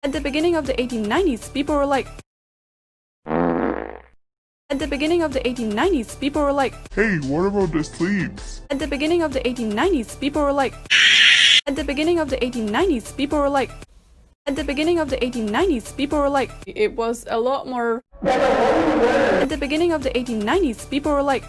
At the beginning of the 1890s, people were like, At the beginning of the 1890s, people were like, Hey, what about the sleeves? At the beginning of the 1890s, people were like, At the beginning of the 1890s, people were like, At the beginning of the 1890s, people were like, it was a lot more. At the beginning of the 1890s, people were like,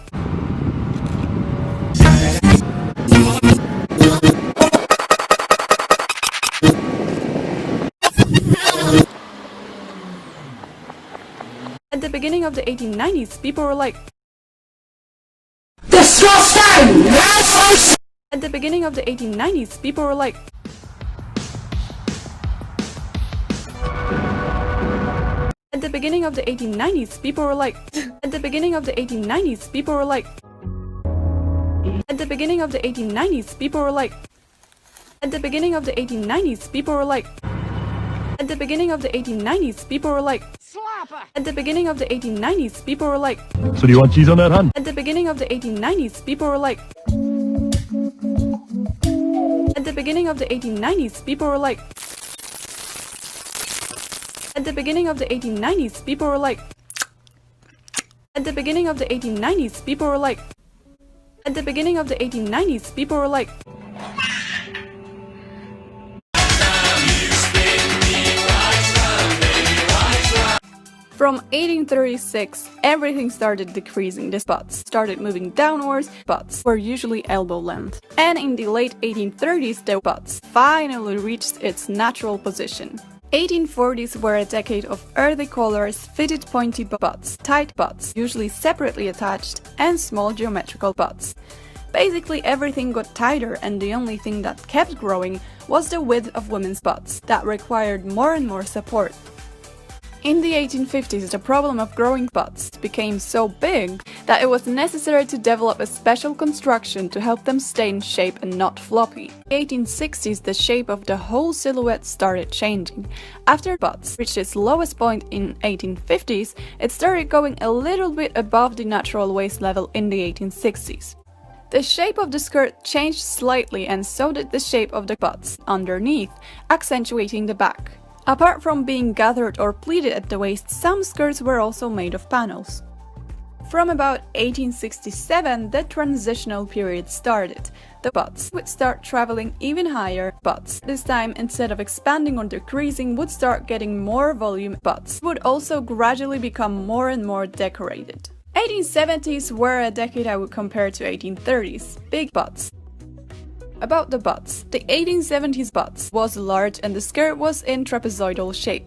At the beginning of the 1890s, people were like, Disgusting! At the beginning of the 1890s, people were like, At the beginning of the 1890s, people were like, At the beginning of the 1890s, people were like, At the beginning of the 1890s, people were like, At the beginning of the 1890s, people were like, At the beginning of the 1890s, people were like, At the beginning of the 1890s, people were like, So do you want cheese on that, hun? At the beginning of the 1890s, people were like, At the beginning of the 1890s, people were like, At the beginning of the 1890s, people were like, At the beginning of the 1890s, people were like, At the beginning of the 1890s, people were like, From 1836, everything started decreasing. The spots started moving downwards. Spots were usually elbow length. And in the late 1830s, the spots finally reached its natural position. 1840s were a decade of earthy colors, fitted pointy spots, tight spots, usually separately attached, and small geometrical spots. Basically everything got tighter, and the only thing that kept growing was the width of women's spots that required more and more support. In the 1850s, the problem of growing spots became so big that it was necessary to develop a special construction to help them stay in shape and not floppy. In the 1860s, the shape of the whole silhouette started changing. After spots reached its lowest point in 1850s, it started going a little bit above the natural waist level in the 1860s. The shape of the skirt changed slightly, and so did the shape of the spots underneath, accentuating the back. Apart from being gathered or pleated at the waist, some skirts were also made of panels. From about 1867, the transitional period started. The spots would start traveling even higher. Spots, this time, instead of expanding or decreasing, would start getting more volume. Spots would also gradually become more and more decorated. 1870s were a decade I would compare to 1830s. Big spots. About the butts. The 1870s butts was large and the skirt was in trapezoidal shape.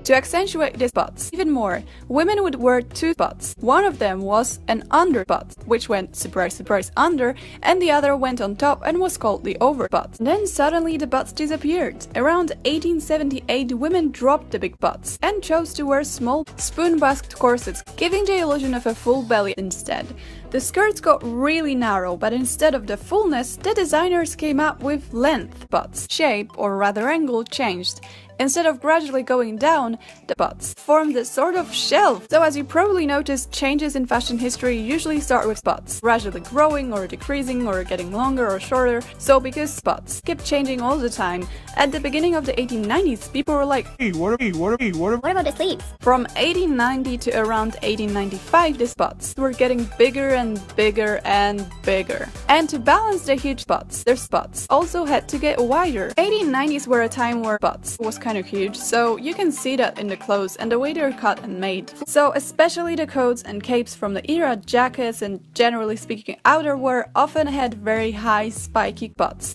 To accentuate these butts even more, women would wear two butts. One of them was an under butt, which went, surprise surprise, under, and the other went on top and was called the over butt. Then suddenly the butts disappeared. Around 1878, women dropped the big butts and chose to wear small spoon-basked corsets, giving the illusion of a full belly instead. The skirts got really narrow, but instead of the fullness, the designers came up with length butts. Shape, or rather angle, changed. Instead of gradually going down, the butts formed a sort of shelf. So as you probably noticed, changes in fashion history usually start with butts, gradually growing or decreasing or getting longer or shorter. So because butts kept changing all the time, at the beginning of the 1890s, people were like, Hey, what What about the sleeves? From 1890 to around 1895, the spots were getting bigger and bigger and bigger. And to balance the huge spots, their spots also had to get wider. 1890s were a time where spots was kind of huge, so you can see that in the clothes and the way they're cut and made. So especially the coats and capes from the era, jackets and generally speaking outerwear often had very high spiky spots.